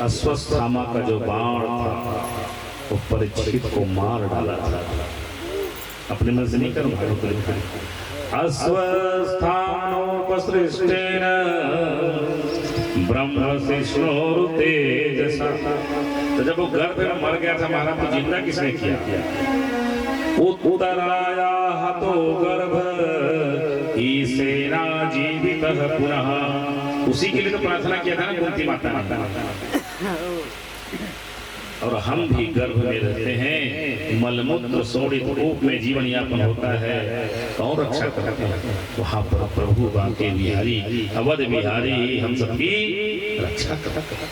अश्वत्थामा का जो बाण था वो परीक्षित को मार डाला था। अपने मन से नहीं करो, भागवत लिखा है अश्वस्थानोपसृष्टेन ब्रह्म तेजसा। तो जब वो गर्भ में मर गया था महाराज, तो जिंदा किसने किया? उत्तराया हतो गर्भ ही सेना जीवित पुनः। उसी के लिए तो प्रार्थना किया था ना कुंती माता ने। और हम भी गर्भ में रहते हैं, मलमूत्र शोणित रूप में जीवन यापन होता है, कौन रक्षा करते हैं? वहां पर प्रभु बांके बिहारी अवध बिहारी हम सबकी रक्षा करता है।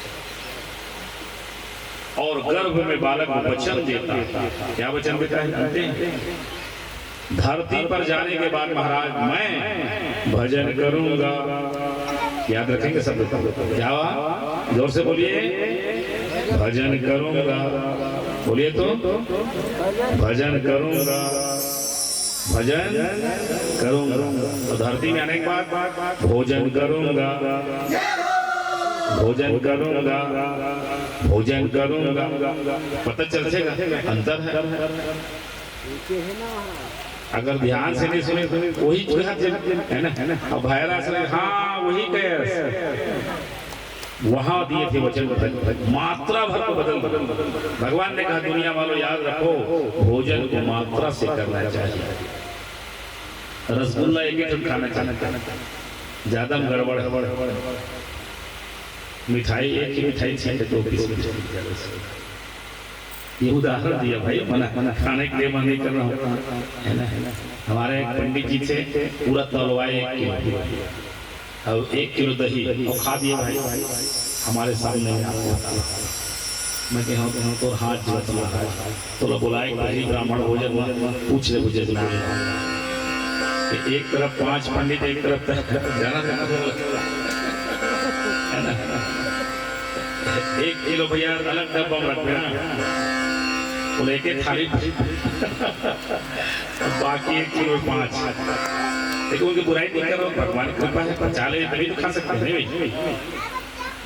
और गर्भ में बालक को वचन देता है। क्या वचन देता है जानते हैं? धरती पर जाने के बाद महाराज मैं भजन करूंगा। याद रखेंगे सब लोग? क्या जोर से बोलिए, भजन करूंगा। बोलिए तो, भजन करूंगा, भजन करूंगा। तो धरती में आने के बाद भोजन करूंगा, भोजन करूंगा, भोजन करूंगा, पता चलेगा अंतर है। अगर ध्यान से नहीं सुने वही है ना, अब भैरा से हाँ वही कहे वहां दिए थे वचन, मात्रा भर को बदल भगवान ने कहा दुनिया वालों याद रखो भोजन को मात्रा से करना चाहिए। रसगुल्ला एक ही खाना चाहिए, ज्यादा गड़बड़ है। मिठाई एक ही मिठाई चाहिए तो ये उदाहरण दिया भाई, मना खाने के लिए मन नहीं कर रहा हूँ, है ना। हमारे पंडित जी थे पूरा तलवाए 1 किलो और 1 किलो दही और खा दिया भाई हमारे सामने। मैं कहूँ तो हाथ जोड़ता तो बुलाए ब्राह्मण भोजन पूछ ले मुझे एक तरफ 5 पंडित एक तरफ जाना है ना। 1 किलो भैया अलग डब्बा में रखते ना, वो लेके थाली बाकी 1 किलो 5। देखो उनकी बुराई नहीं कर रहा हूँ, भगवान की कृपा है, पचा ले तभी तो खा सकते हैं भाई।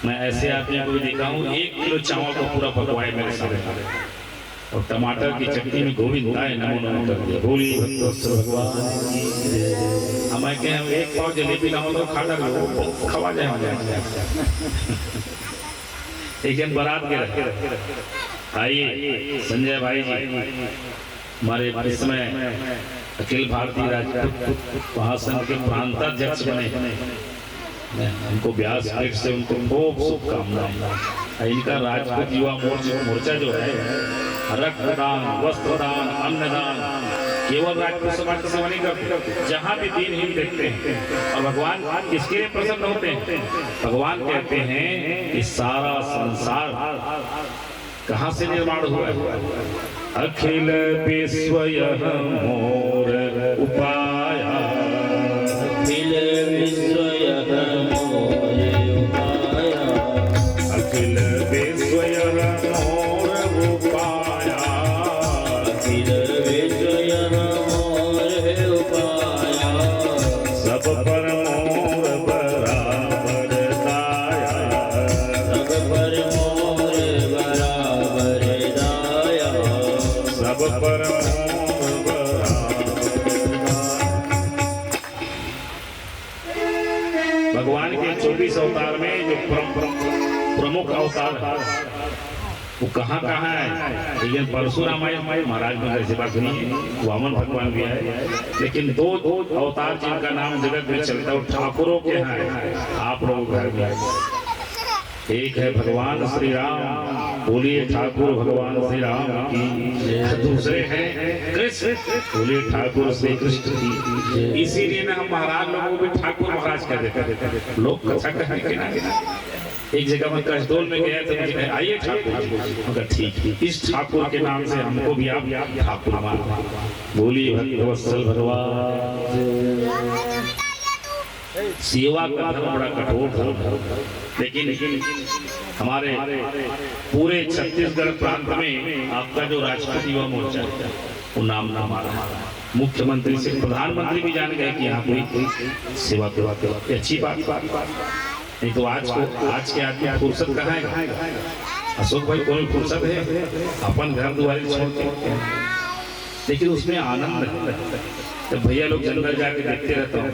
मैं ऐसे आदमी को भी देखा हूँ 1 किलो चावल को पूरा पकवाए मेरे सामने और टमाटर की चटनी में गोविंद आए नमो नमो कर दिया। बोली भगवान हमें कहें 1 पाव जलेबी ना हो तो खा कर खवा जाए। एक दिन बारात के रखे आइए संजय भाई जी हमारे इस समय अखिल भारतीय राजपूत महासंघ के प्रांताध्यक्ष बने, उनको व्यास पीठ से उनको खूब शुभकामनाएं। इनका राजपूत युवा मोर्चा जो है रक्तदान, वस्त्रदान, अन्नदान केवल राजपूत समाज की सेवा नहीं करते, जहाँ भी दीनहीन देखते हैं। और भगवान किसके लिए प्रसन्न होते हैं? भगवान कहते हैं कि सारा संसार कहाँ से निर्माण हुआ है? अखिल विश्व यह मोर उपाया, अखिल विश्व यह मोर उपाया, अखिल विश्व यह मोर उपाया, अखिल विश्व यह मोर उपाया, सब पर मोर बराबर दाया, सब पर मोर बराबर दाया, सब पर भगवान के 24 अवतार में जो प्रमुख अवतार वो कहाँ है? लेकिन परशुराम महाराज में ऐसी बात नहीं है, वामन भगवान भी है, लेकिन 2 अवतार जिनका नाम जगत में चलता है वो ठाकुरों के हैं आप लोगों के घर में। एक है भगवान श्री राम, बोलिए ठाकुर भगवान श्री राम की। दूसरे हैं कृष्ण, बोलिए ठाकुर श्री कृष्ण की। इसीलिए ना हम महाराज लोगों को भी ठाकुर महाराज कह देते, लोग कथा कहने के ना। एक जगह मैं कसडोल में गया तो मुझे आइए ठाकुर, मगर ठीक इस ठाकुर के नाम से हमको भी आप ठाकुर मान। बोलिए भक्तवत्सल भगवान। सेवा का धर्म बड़ा कठोर था, लेकिन हमारे पूरे छत्तीसगढ़ प्रांत में आपका जो राजपूत युवा मोर्चा वो नाम हमारा मुख्यमंत्री से प्रधानमंत्री भी जान गए कि यहाँ कोई सेवा करवाते। अच्छी बात नहीं तो आज के आदमी फुर्सत कहाँ है? अशोक भाई कोई फुर्सत है अपन घर दुआरे छोड़ के, लेकिन उसमें आनंद है। तो भैया लोग जंगल जाके देखते रहता हूँ,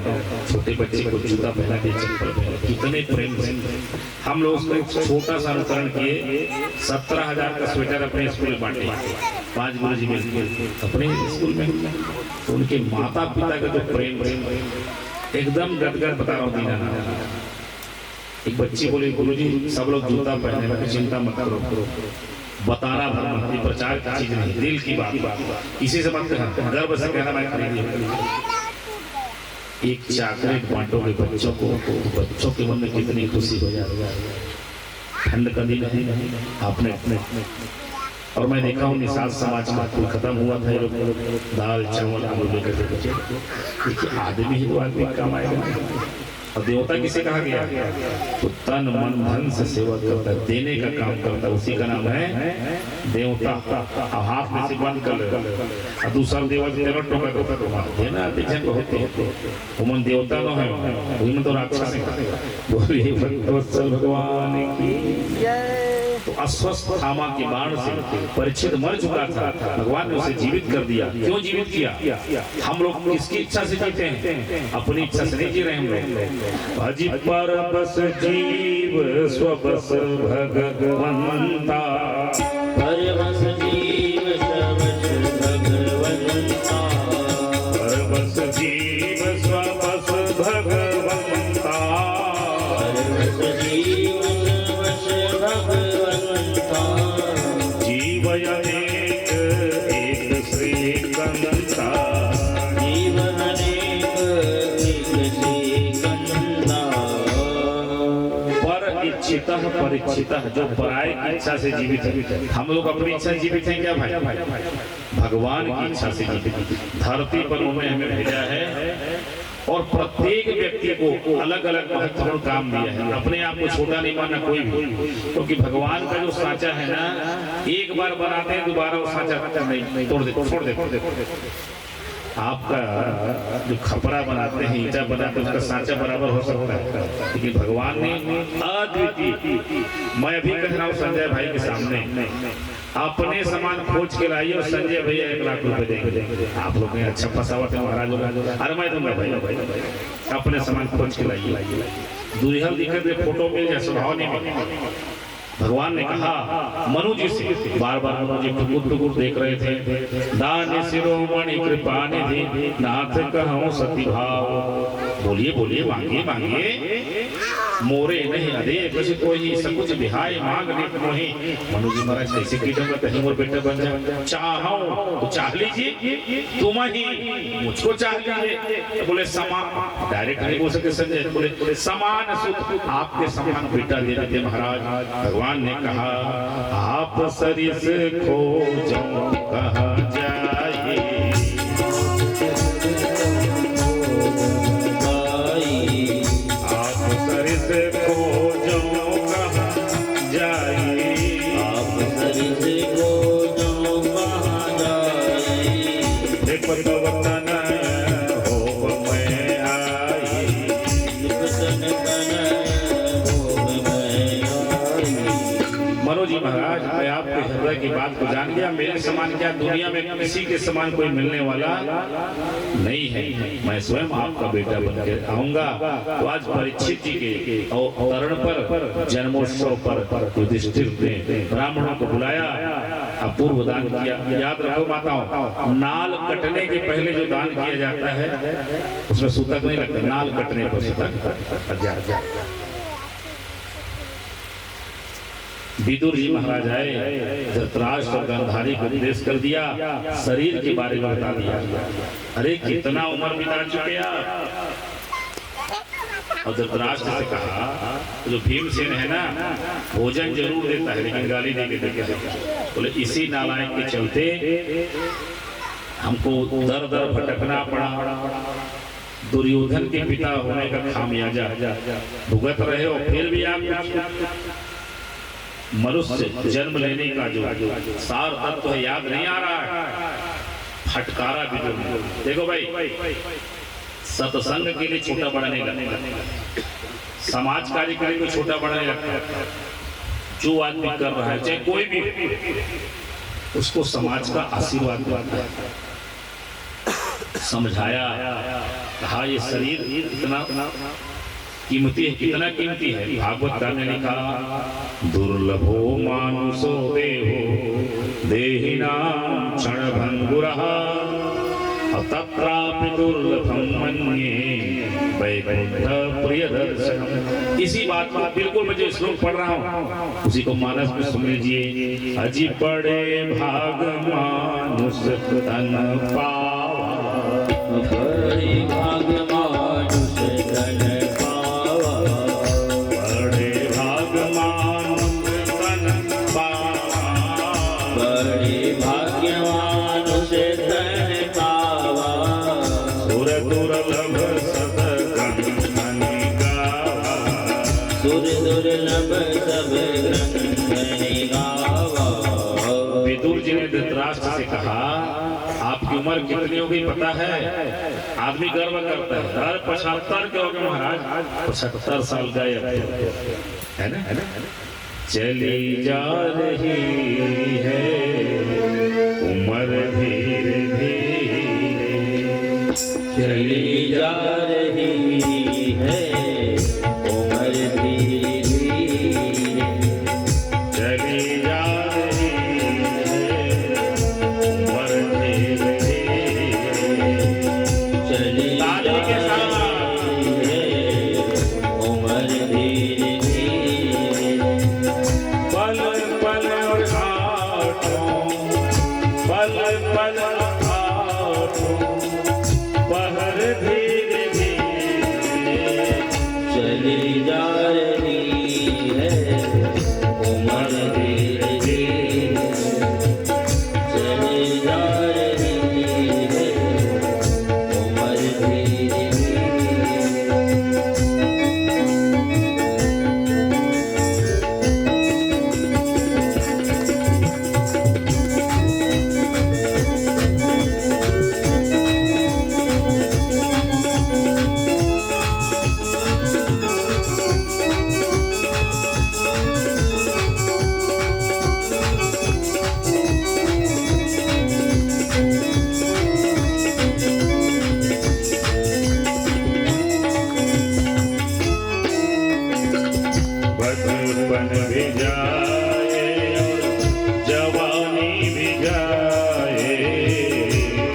छोटे बच्चे को जूता पहना के चप्पल पहना, कितने प्रेम से हम लोग उसको छोटा सा अनुकरण किए। 17,000 का स्वेटर अपने स्कूल में बांटे, 5 गुरुजी मिलकर अपने स्कूल में। तो उनके माता पिता का जो प्रेम एकदम गदगद बता रहा हूँ दीना। एक बच्ची बोली गुरुजी सब लोग जूता पहने, मैं चिंता मत करो, बताना धर्म, ये प्रचार की चीज नहीं, दिल की बात, किसी से मत कहना, गर्व से कहना मैं खरीदी। एक चॉकलेट बांटोगे बच्चों को, बच्चों के मन में कितनी खुशी हो जाएगी। ठंड का दिन है आपने अपने, और मैं देखा हूँ निषाद समाज का कुल खत्म हुआ था, दाल चावल आलू लेकर के बच्चे। देखिए आदमी ही तो आदमी काम आएगा। और देवता किसे कहा गया? तो तन मन धन से सेवा करता है, देने का काम करता है, उसी का नाम है देवता। अब हाथ में से बंद कर ले और दूसरा देवता तेरा टोका टोका देना पीछे होते उमन देवता न है, वही तो राक्षस है। बोलिए भगवान की। तो अस्वस्थ थामा के बाण से परीक्षित मर चुका था, भगवान ने उसे जीवित कर दिया। क्यों जीवित किया? हम लोग किसकी इच्छा से जीते हैं? अपनी इच्छा से नहीं जी रहे हम लोग। अजी पर बस जीव स्वबस भगवंता, पर बस जीव स्वबस भगवंता, पर बस जीव स्वबस भगवंता, पर बस जीव स्वबस भगवंता, जीव अनेक एक श्रीकंता, जीव अनेक एक श्रीकंता। पर इच्छितः परीक्षितः, जो पराये की इच्छा से जीवित है। हम लोग अपनी इच्छा से जीवित हैं क्या भाई? भगवान की इच्छा से जीवित। धरती पर उन्होंने हमें भेजा है और प्रत्येक व्यक्ति को अलग अलग महत्वपूर्ण काम दिया है। अपने आप को छोटा नहीं मानना कोई भी, क्योंकि भगवान का जो सांचा है ना, एक बार बनाते हैं दोबारा वो सांचा नहीं तोड़ देते, छोड़ देते। आपका जो खपरा बनाते हैं, ईंटा बनाते हैं, उसका सांचा बराबर हो सकता है, लेकिन भगवान ने अद्वितीय। मैं अभी कह रहा हूँ संजय भाई के सामने, अपने सामान खोज के लाइए और संजय भैया 1 लाख रुपए देंगे। आप लोग अच्छा फसावट है महाराज लोग, अरे मैं दूंगा भाई, अपने सामान खोज के लाइए। दुल्हन दिखत में फोटो मिल जाए, स्वभाव नहीं मिले। भगवान ने कहा मनु जी से, बार बार मनु जी टुकुर देख रहे थे। दान शिरोमणि कृपा निधि नाथ कहूं सती भाव। बोलिए बोलिए, मांगिए मांगिए, मोरे नहीं अधे कुछ कोई सकुच बिहाय मांग नित मोहि। मनु जी महाराज कैसे कीटूंगा, कहीं और बेटा बन जाए। चाहो तो चाह लीजिए, तुम ही मुझको चाह लीजिए। बोले समान, डायरेक्ट नहीं बोल सकते संजय, बोले समान सुख आपके समान बेटा दे देते महाराज। भगवान ने कहा आप सरिस खोजो कहा जाए, आप सरिस खोजो कहा जाए, आप सरिस खोजो कहा जाए। पतवतन हो मैं आई, मनोज जी महाराज, मैं आपके हृदय की बात को जान गया। मेरे समान क्या दुनिया में किसी के समान कोई मिलने वाला नहीं है। मैं स्वयं आपका बेटा बनकर आऊंगा। तो आज परीक्षित जी के अवतरण पर, जन्मोत्सव पर युधिष्ठिर ने ब्राह्मणों को बुलाया, अपूर्व दान किया। याद रखो माताओं, नाल कटने के पहले जो दान किया जाता है उसमें सूतक नहीं लगता, नाल कटने पर सूतक। विदुर जी महाराज आए, धृतराष्ट्र और गांधारी को उपदेश कर दिया, शरीर के बारे में बता दिया। अरे कितना उम्र बिता चुके आप। और धृतराष्ट्र से कहा जो भीमसेन है ना, भोजन जरूर देता है लेकिन गाली नहीं देता। बोले इसी नालायक के चलते हमको दर दर भटकना पड़ा, दुर्योधन के पिता होने का खामियाजा भुगत रहे हो। फिर भी आप मनुष्य जन्म लेने का जो सार तत्व है याद नहीं आ रहा है। फटकारा भी देखो भाई, सत्संग के लिए छोटा बड़ा नहीं लगता, समाज कार्य के लिए कोई छोटा बड़ा नहीं लगता। जो आदमी कर रहा है चाहे कोई भी, उसको समाज का आशीर्वाद मिलता है। समझाया, कहा ये शरीर इतना कीमती है, कितना कीमती है। भागवत का ने लिखा दुर्लभो मानुषो देहो देहिनां क्षणभंगुरः तत्रापि दुर्लभं मन्ये वैकुंठ प्रियदर्शनम्। इसी बात को बिल्कुल मैं जो श्लोक पढ़ रहा हूँ उसी को मानस में सुन लीजिए। अजी बड़े भाग मानुष तन पावा, बड़े भाग मानुष तन पावा, बड़े भाग मानुष तन पावा, बड़े भाग्य मानुष तन पावा। सुर दुर्लभ सत कंधनिका, उम्र कितनी होगी पता है? आदमी गर्व करता है, अरे 75 के हो गए महाराज, 75 साल का है ना, चली जा रही है उम्र धीरे धीरे, चली जा रही है उम्र धीरे धीरे, चली जा रही है उम्र धीरे धीरे, चली ताली के साथ उम्र धीरे धीरे, पल पल और आठों, पल पल आठों, पहर धीरे धीरे, चली जा रही है उम्र धीरे धीरे, चली जा रही है उम्र धीरे धीरे। बचपन भी जाए जवानी भी जाए,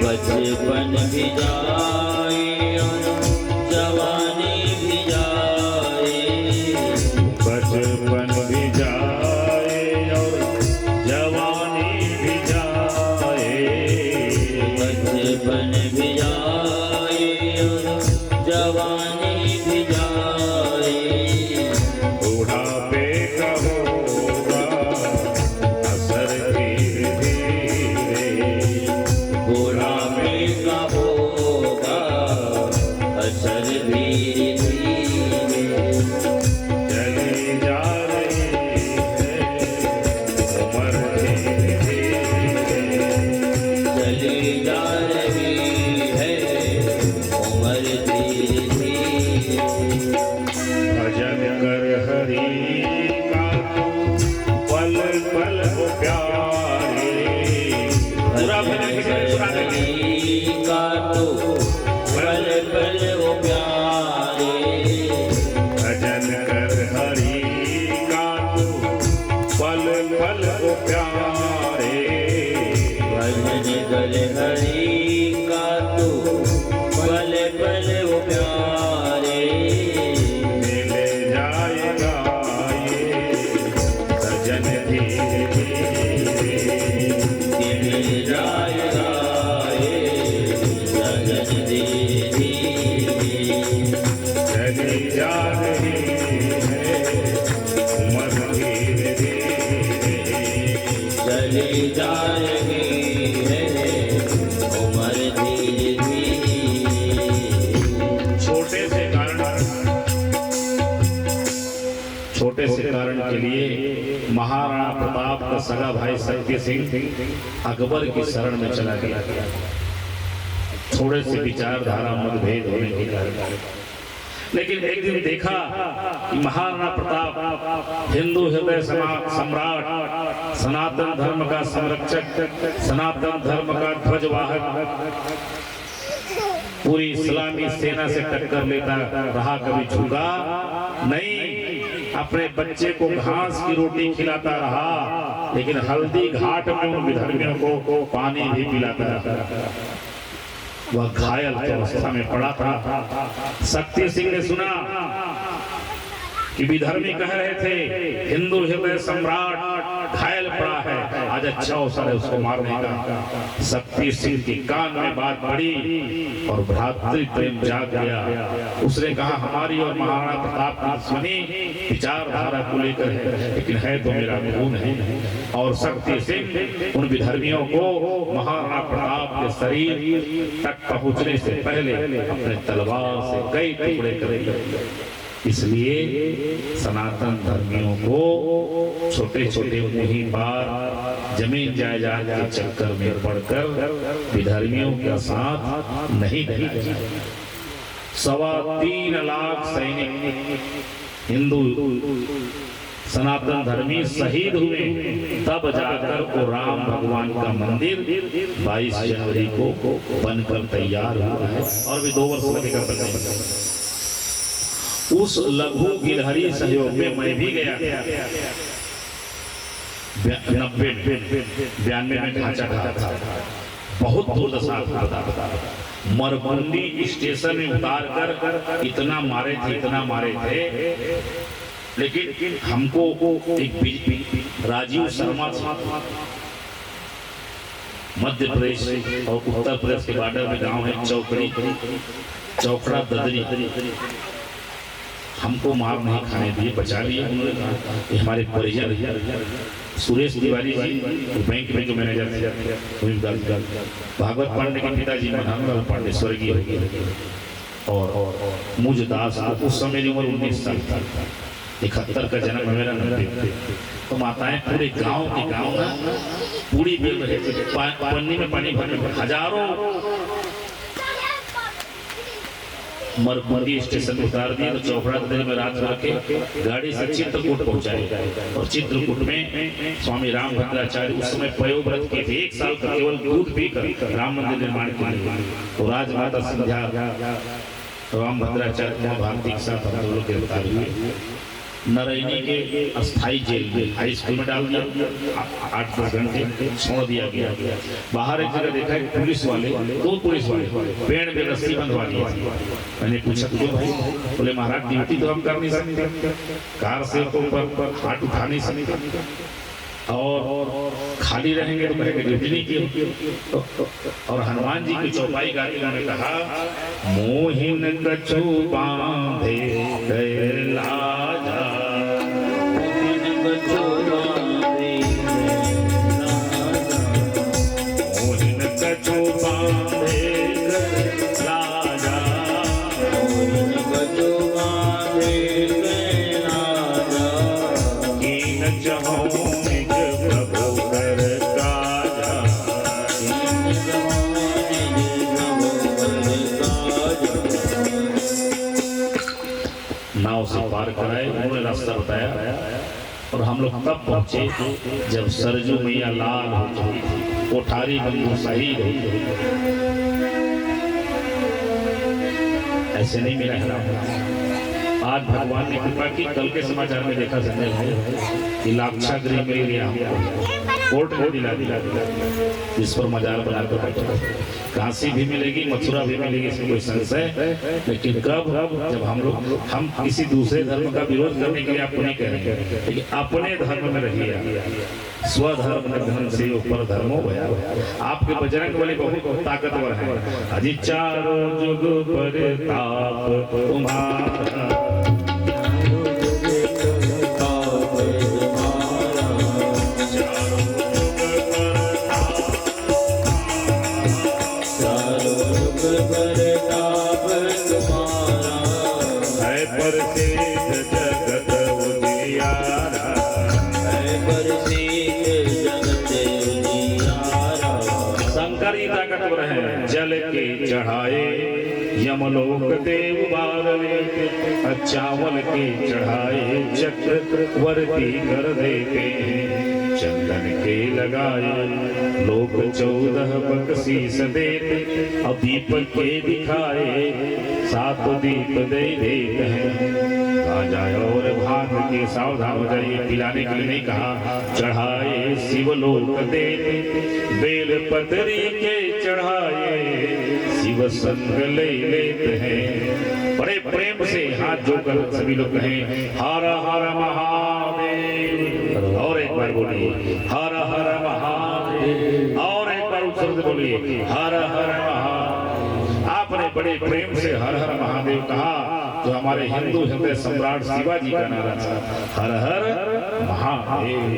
बचपन भी जाए और जवानी भी जाए, बचपन भी जाए और जवानी भी जाए, बचपन भी जाए और जवानी भी जाए, बुढ़ापे का होगा असर धीरे धीरे, बुढ़ापे का होगा असर धीरे धीरे, चली जा रही है उम्र धीरे धीरे, चली जा रही है उम्र धीरे धीरे, भजन कर हरि का तू पल पल हो प्यारे, पूरा भजन किसी ने सुना नहीं। का तो पल पल वो प्यारे, भजन कर हरि का तू पल पल हो प्यारे, भजन कर हरि का तो पल पल वो प्यारे, मिले जाएगा ये सजन धीरे धीरे, मिल जाएगा ये सजन धीरे धीरे, चली जा रही है उम्र धीरे धीरे, चली जा रही है उम्र धीरे धीरे। छोटे से कारण के लिए महाराणा प्रताप का सगा भाई सत्य सिंह अकबर की शरण में चला गया, थोड़े से विचारधारा मतभेद होने के कारण। लेकिन एक दिन देखा कि महाराणा प्रताप हिंदू हृदय सम्राट, सनातन धर्म का संरक्षक, सनातन धर्म का ध्वजवाहक, पूरी इस्लामी सेना से टक्कर लेता रहा, कभी झुका नहीं, अपने बच्चे को घास की रोटी खिलाता रहा, लेकिन हल्दी घाट में उन विधर्मियों को पानी भी पिलाता रहा। वह घायल अवस्था में पड़ा था। सत्य सिंह ने सुना कि विधर्मी कह रहे थे हिंदू हृदय सम्राट घायल पड़ा है, आज अच्छा अवसर है उसको मारने का। शक्ति सिंह के कान में बात पड़ी और भ्रातृ प्रेम जाग गया। उसने कहा हमारी और महाराणा प्रताप की दुश्मनी विचारधारा को लेकर है, लेकिन है तो मेरा खून है। और शक्ति सिंह उन विधर्मियों को महाराणा प्रताप के शरीर तक पहुंचने से पहले अपने तलवार से कई टुकड़े कर इसलिए सनातन धर्मियों को छोटे छोटे मुहिम बार जमीन जायदाद के चक्कर में पड़कर विधर्मियों का साथ नहीं देना चाहिए। 3.25 लाख सैनिक हिंदू सनातन धर्मी शहीद हुए, तब जाकर वो राम भगवान का मंदिर 22 जनवरी को बनकर तैयार हुआ है और भी 2 वर्ष लगेगा बनने। उस लघु गिलहरी सहयोग में मैं भी गया, 92 में ढांचा था, बहुत दुर्दशा था। मरबंदी स्टेशन में उतार कर इतना मारे थे, लेकिन हमको एक राजीव शर्मा मध्य प्रदेश और उत्तर प्रदेश के बॉर्डर में गांव है चौकड़ा ददरी, हमको मार नहीं खाने दिए, बचा लिए उन्होंने। ये हमारे परिजन सुरेश तिवारी जी बैंक में जो मैनेजर थे, भागवत पांडे के पिताजी मनोहर पांडे स्वर्गीय हो गए, और मुझ दास उस समय मेरी उम्र 19 साल था, 71 का जन्म है मेरा, 90। तो माताएं पूरे गांव के गांव में पूरी बेल रहे थे, पन्नी में पानी भरने, हजारों मरबंदी स्टेशन में उतार दिए। तो चौपड़ा ददरी में रात रखे, गाड़ी से चित्रकूट पहुंचाए, और चित्रकूट में स्वामी रामभद्राचार्य उस समय पयोव्रत के थे, 1 साल का केवल दूध पीकर राम मंदिर निर्माण के लिए। तो राजमाता संध्या रामभद्राचार्य भारती के साथ हम लोग गिरफ्तार हुए, नरैनी के अस्थाई जेल में हाई स्कूल में डाल दिया, 8-10 घंटे छोड़ दिया गया। बाहर एक जगह देखा है पुलिस वाले, 2 पुलिस वाले पेड़ में रस्सी बंधवा दिया। मैंने पूछा क्यों भाई? बोले महाराज ड्यूटी तो हम कर नहीं सकते, कार से ऊपर हाथ उठा नहीं सकते, और खाली रहेंगे तो कहेंगे ड्यूटी नहीं की। और हनुमान जी की चौपाई गाती उन्होंने कहा, मोहिन कछु बांधे लाजा, मोहिन कछु बांधे लाजा, मोहिन कछु बांधे लाजा, कीन जहों नाव से पार कराए, उन्होंने रास्ता बताया, और हम लोग तब पहुंचे जब सरजू मैया लाल हो चुकी थी, कोठारी बंधु शहीद हो चुकी। ऐसे नहीं मिला है। आज भगवान ने कृपा की, कल के समाचार में देखा संजय भाई कि लाक्षागृह मिल गया हमको, कोर्ट ने दिला जिस पर मजार बनाकर बैठा। काशी भी मिलेगी, मथुरा भी मिलेगी, इसमें कोई संशय, लेकिन कब? जब हम किसी दूसरे धर्म का विरोध करने के लिए आपको नहीं कह रहे हैं, लेकिन अपने धर्म में रहिए। स्वधर्म धर्म से ऊपर धर्मो भया। आपके बजरंग बली बहुत ताकतवर है। अजी चारों जुग पर ताप तुम्हारा, जल के चढ़ाए यमलोक देव बारवे, चावल के चढ़ाए चक्रवर्ती कर देते, चंदन के लगाए लोग 14 बख्शीश देते, और दीपक के दिखाए 7 दीप दे देते हैं। जाए और भाग के सावधान हो जाइए, पिलाने के लिए नहीं कहा। चढ़ाए शिवलोक देते, बेल पतरी के चढ़ाए शिव संग ले लेते हैं। बड़े प्रेम से हाथ जोड़कर सभी लोग कहें हर हर महादेव, और एक बार बोलिए हर हर महादेव, और एक बार उत्तर से बोलिए हर हर महादेव। आपने बड़े प्रेम से हर हर महादेव कहा, जो हमारे हिंदू हृदय सम्राट शिवाजी का नारा था, हर हर महादेव।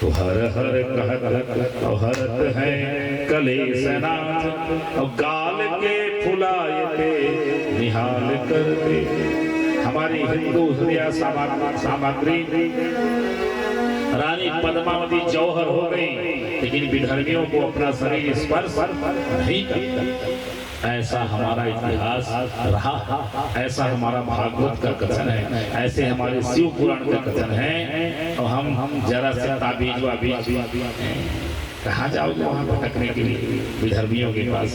तो हर हर कहत और हरत है कलेशनाथ, और गाल के फुलाए थे निहाल करते, हमारी हिंदू हृदय सामग्री रानी पद्मावती जौहर हो गई, लेकिन विधर्मियों को अपना शरीर स्पर्श नहीं करता। ऐसा हमारा इतिहास रहा, ऐसा हमारा भागवत का कथन है, ऐसे हमारे शिव पुराण का कथन है। और हम जरा से ताबीज वाबीज कहाँ जाओगे वहां भटकने के लिए विधर्मियों के पास?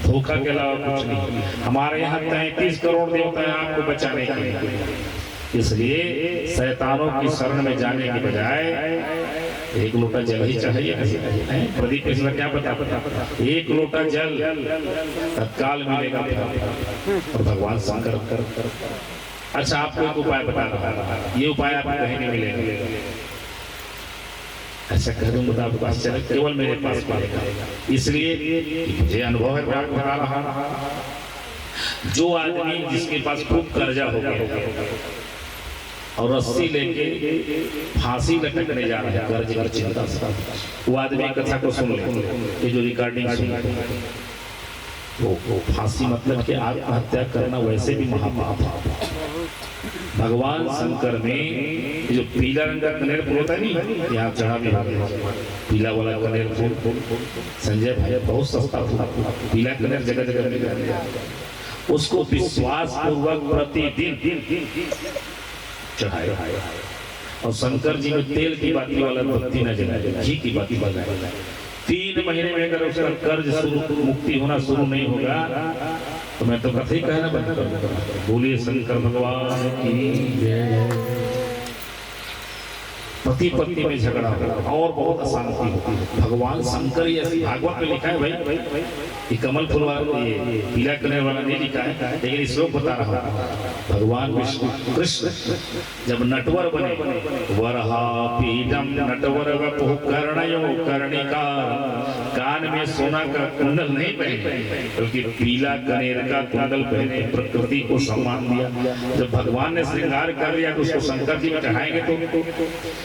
धोखा के अलावा कुछ नहीं। हमारे यहाँ 33 करोड़ देवता हैं आपको बचाने के लिए। इसलिए शैतानों की शरण में जाने के बजाय एक लोटा जल ही चाहिए। प्रदीप इसमें क्या पता, एक लोटा जल तत्काल मिलेगा और भगवान शंकर कर। अच्छा, आपको एक उपाय बता रहा, ये उपाय आपको कहीं नहीं मिलेगा। ऐसा कह दूंगा आपको आश्चर्य केवल मेरे पास पाएगा, इसलिए मुझे अनुभव है। मैं आपको बता रहा, जो आदमी जिसके पास खूब कर्जा हो गया और रस्सी लेके फांसी लटकने जा रहा है कर्ज की चिंता से, वो आदमी कथा को सुन ले, ये जो रिकॉर्डिंग सुन वो फांसी मतलब कि आत्महत्या करना वैसे भी महापाप है। भगवान शंकर ने जो पीला रंग का कनेर फूल होता है नहीं, यहाँ चढ़ा भी पीला वाला कनेर फूल, संजय भाई बहुत सस्ता फूल, पीला कनेर जगह जगह मिल रहा है, उसको विश्वास पूर्वक प्रतिदिन चढ़ाए। और शंकर जी में तेल की बाती वाला बत्ती न जलाए, घी की बाती बजाए। 3 महीने में अगर उसका कर्ज मुक्ति होना शुरू नहीं होगा तो मैं तो कथा ही कहना बंद कर दूंगा। बोलिए शंकर भगवान की जय। पति पत्नी में झगड़ा और बहुत अशांति होती है। भगवान शंकर ये भागवत में लिखा है भाई, ये कमल फूल वाला ये पीला कलर वाला नहीं लिखा है, लेकिन श्लोक बता रहा हूँ। भगवान विष्णु कृष्ण जब नटवर बने, वरहा पीडम नटवर वपुः कर्णयो कर्णिकार, कान में सोना का कुंडल नहीं पहने बल्कि पीला कनेर का कुंडल पहने, प्रकृति को सम्मान दिया। जब भगवान ने श्रृंगार कर लिया तो उसको शंकर जी में चढ़ाएंगे तो,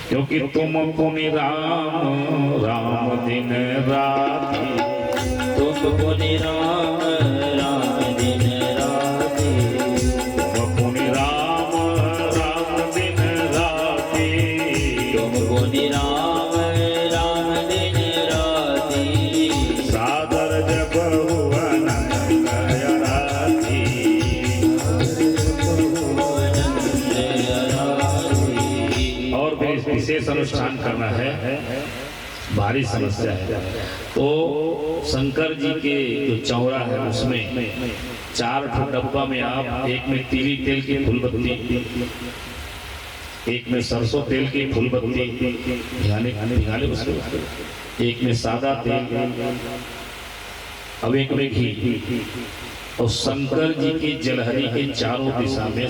क्योंकि तुम पुनि राम राम दिन राति, तुम पुनि राम राम दिन राति, तुम पुनि राम राम दिन राति, तुम पुनि राम राम दिन राति, सादर जब हुवन राति, और विशेष अनुष्ठान करना है, भारी समस्या है। तो शंकर जी के जो चौरा है उसमें 4 डब्बा में आप, एक में तिली तेल की फूल बत्ती, एक में सरसों तेल की फूल बत्ती भिगाले उसको, एक में सादा तेल, अब एक में घी, और शंकर जी की जलहरी के चारों दिशा में